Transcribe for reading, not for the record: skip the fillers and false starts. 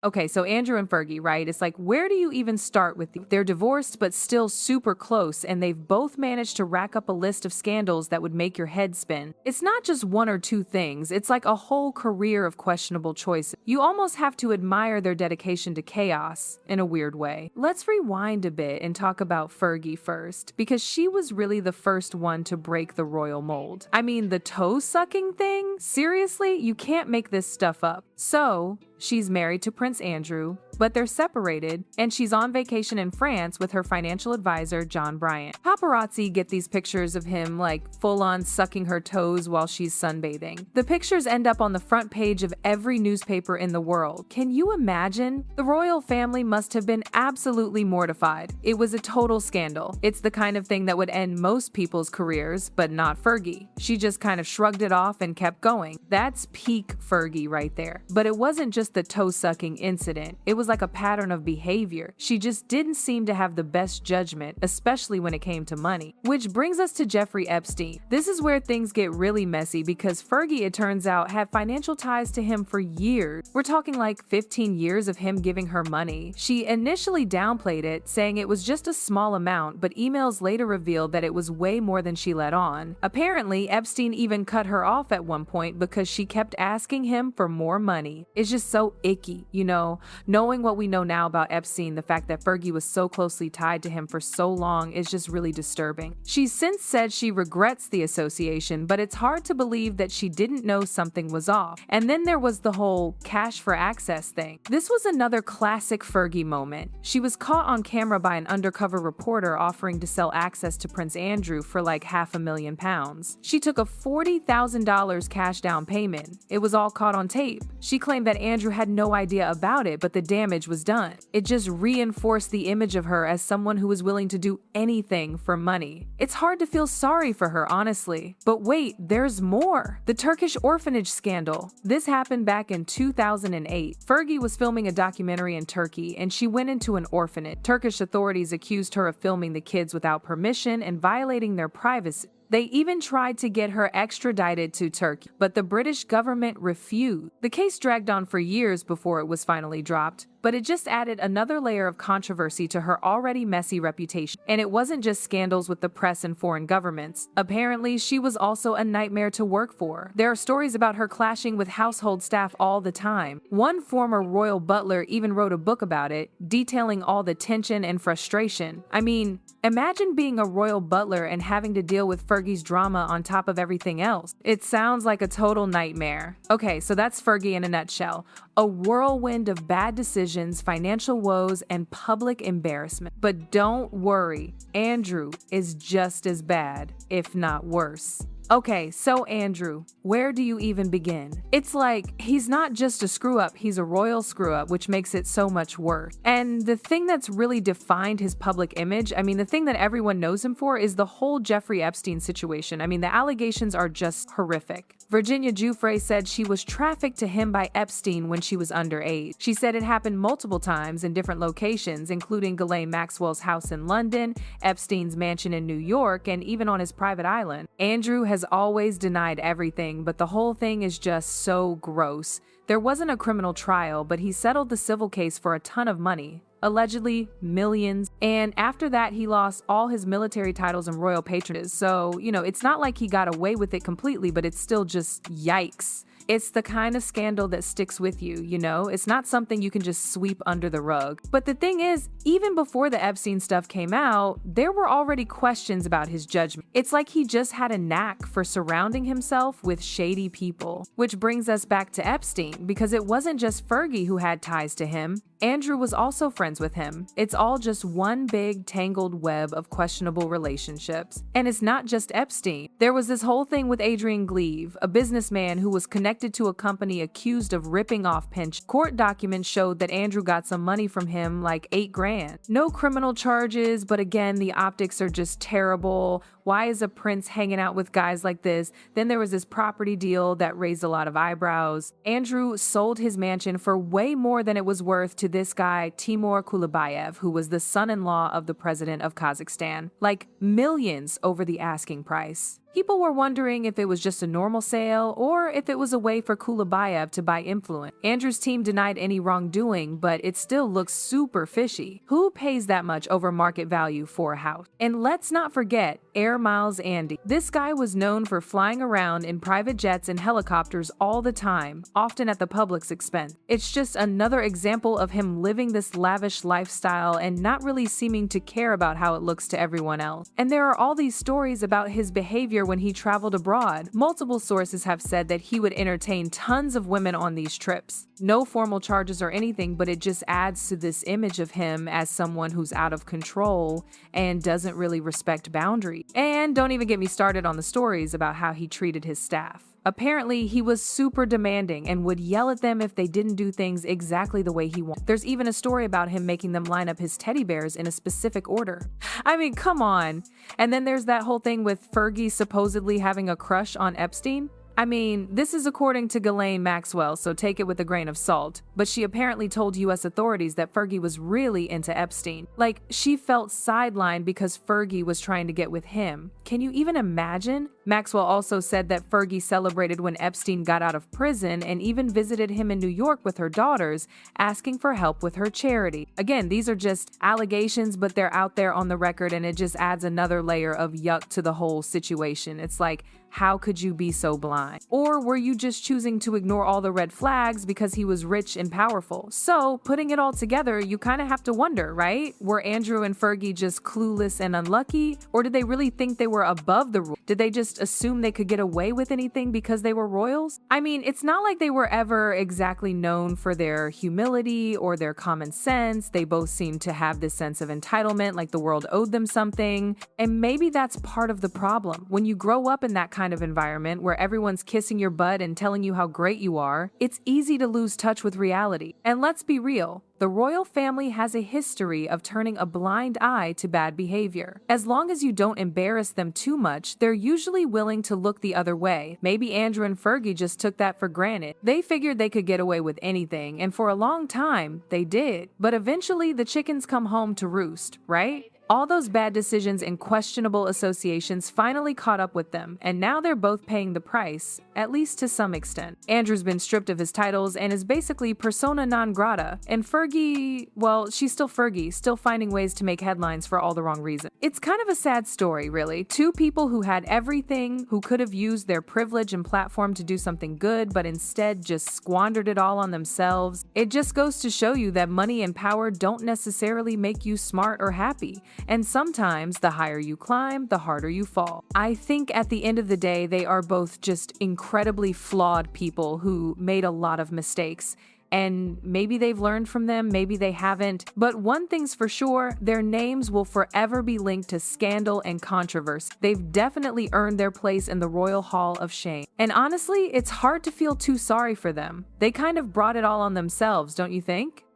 Okay, so Andrew and Fergie, right? It's like, where do you even start with they're divorced, but still super close, and they've both managed to rack up a list of scandals that would make your head spin. It's not just one or two things, it's like a whole career of questionable choices. You almost have to admire their dedication to chaos in a weird way. Let's rewind a bit and talk about Fergie first, because she was really the first one to break the royal mold. I mean, the toe-sucking thing? Seriously? You can't make this stuff up. So, she's married to Prince Andrew, but they're separated, and she's on vacation in France with her financial advisor, John Bryant. Paparazzi get these pictures of him, like, full-on sucking her toes while she's sunbathing. The pictures end up on the front page of every newspaper in the world. Can you imagine? The royal family must have been absolutely mortified. It was a total scandal. It's the kind of thing that would end most people's careers, but not Fergie. She just kind of shrugged it off and kept going. That's peak Fergie right there. But it wasn't just the toe-sucking incident. It was like a pattern of behavior. She just didn't seem to have the best judgment, especially when it came to money. Which brings us to Jeffrey Epstein. This is where things get really messy because Fergie, it turns out, had financial ties to him for years. We're talking like 15 years of him giving her money. She initially downplayed it, saying it was just a small amount, but emails later revealed that it was way more than she let on. Apparently, Epstein even cut her off at one point because she kept asking him for more money. It's just so icky, you know? Knowing what we know now about Epstein, the fact that Fergie was so closely tied to him for so long is just really disturbing. She's since said she regrets the association, but it's hard to believe that she didn't know something was off. And then there was the whole cash for access thing. This was another classic Fergie moment. She was caught on camera by an undercover reporter offering to sell access to Prince Andrew for like £500,000. She took a $40,000 cash down payment. It was all caught on tape. She claimed that Andrew had no idea about it, but the damage was done. It just reinforced the image of her as someone who was willing to do anything for money. It's hard to feel sorry for her, honestly. But wait, there's more. The Turkish orphanage scandal. This happened back in 2008. Fergie was filming a documentary in Turkey, and she went into an orphanage. Turkish authorities accused her of filming the kids without permission and violating their privacy. They even tried to get her extradited to Turkey, but the British government refused. The case dragged on for years before it was finally dropped, but it just added another layer of controversy to her already messy reputation. And it wasn't just scandals with the press and foreign governments. Apparently, she was also a nightmare to work for. There are stories about her clashing with household staff all the time. One former royal butler even wrote a book about it, detailing all the tension and frustration. I mean, imagine being a royal butler and having to deal with Fergie's drama on top of everything else. It sounds like a total nightmare. Okay, so that's Fergie in a nutshell. A whirlwind of bad decisions, financial woes, and public embarrassment. But don't worry, Andrew is just as bad, if not worse. Okay, so Andrew, where do you even begin? It's like, he's not just a screw-up, he's a royal screw-up, which makes it so much worse. And the thing that's really defined his public image, I mean, the thing that everyone knows him for is the whole Jeffrey Epstein situation. I mean, the allegations are just horrific. Virginia Giuffre said she was trafficked to him by Epstein when she was underage. She said it happened multiple times in different locations, including Ghislaine Maxwell's house in London, Epstein's mansion in New York, and even on his private island. Andrew has always denied everything, but the whole thing is just so gross. There wasn't a criminal trial, but he settled the civil case for a ton of money. Allegedly millions, and after that he lost all his military titles and royal patronages. So, you know, it's not like he got away with it completely, but it's still just yikes. It's the kind of scandal that sticks with you, you know? It's not something you can just sweep under the rug. But the thing is, even before the Epstein stuff came out, there were already questions about his judgment. It's like he just had a knack for surrounding himself with shady people. Which brings us back to Epstein, because it wasn't just Fergie who had ties to him. Andrew was also friends with him. It's all just one big tangled web of questionable relationships. And it's not just Epstein. There was this whole thing with Adrian Gleave, a businessman who was connected to a company accused of ripping off pension. Court documents showed that Andrew got some money from him, like $8 grand. No criminal charges, but again, the optics are just terrible. Why is a prince hanging out with guys like this? Then there was this property deal that raised a lot of eyebrows. Andrew sold his mansion for way more than it was worth to this guy, Timur Kulubayev, who was the son-in-law of the president of Kazakhstan. Like millions over the asking price. People were wondering if it was just a normal sale or if it was a way for Kulabayev to buy influence. Andrew's team denied any wrongdoing, but it still looks super fishy. Who pays that much over market value for a house? And let's not forget Air Miles Andy. This guy was known for flying around in private jets and helicopters all the time, often at the public's expense. It's just another example of him living this lavish lifestyle and not really seeming to care about how it looks to everyone else. And there are all these stories about his behavior when he traveled abroad. Multiple sources have said that he would entertain tons of women on these trips. No formal charges or anything, but it just adds to this image of him as someone who's out of control and doesn't really respect boundaries. And don't even get me started on the stories about how he treated his staff. Apparently, he was super demanding and would yell at them if they didn't do things exactly the way he wanted. There's even a story about him making them line up his teddy bears in a specific order. I mean, come on. And then there's that whole thing with Fergie supposedly having a crush on Epstein. I mean, this is according to Ghislaine Maxwell, so take it with a grain of salt, but she apparently told US authorities that Fergie was really into Epstein. Like, she felt sidelined because Fergie was trying to get with him. Can you even imagine? Maxwell also said that Fergie celebrated when Epstein got out of prison and even visited him in New York with her daughters, asking for help with her charity. Again, these are just allegations, but they're out there on the record, and it just adds another layer of yuck to the whole situation. It's like, how could you be so blind? Or were you just choosing to ignore all the red flags because he was rich and powerful? So, putting it all together, you kind of have to wonder, right? Were Andrew and Fergie just clueless and unlucky? Or did they really think they were above the rule? Did they just assume they could get away with anything because they were royals? I mean, it's not like they were ever exactly known for their humility or their common sense. They both seemed to have this sense of entitlement, like the world owed them something. And maybe that's part of the problem. When you grow up in that kind of environment where everyone's kissing your butt and telling you how great you are, it's easy to lose touch with reality. And let's be real, the royal family has a history of turning a blind eye to bad behavior. As long as you don't embarrass them too much, they're usually willing to look the other way. Maybe Andrew and Fergie just took that for granted. They figured they could get away with anything, and for a long time, they did. But eventually, the chickens come home to roost, right? All those bad decisions and questionable associations finally caught up with them, and now they're both paying the price, at least to some extent. Andrew's been stripped of his titles and is basically persona non grata, and Fergie, well, she's still Fergie, still finding ways to make headlines for all the wrong reasons. It's kind of a sad story, really. Two people who had everything, who could have used their privilege and platform to do something good, but instead just squandered it all on themselves. It just goes to show you that money and power don't necessarily make you smart or happy. And sometimes, the higher you climb, the harder you fall. I think at the end of the day, they are both just incredibly flawed people who made a lot of mistakes. And maybe they've learned from them, maybe they haven't. But one thing's for sure, their names will forever be linked to scandal and controversy. They've definitely earned their place in the Royal Hall of Shame. And honestly, it's hard to feel too sorry for them. They kind of brought it all on themselves, don't you think?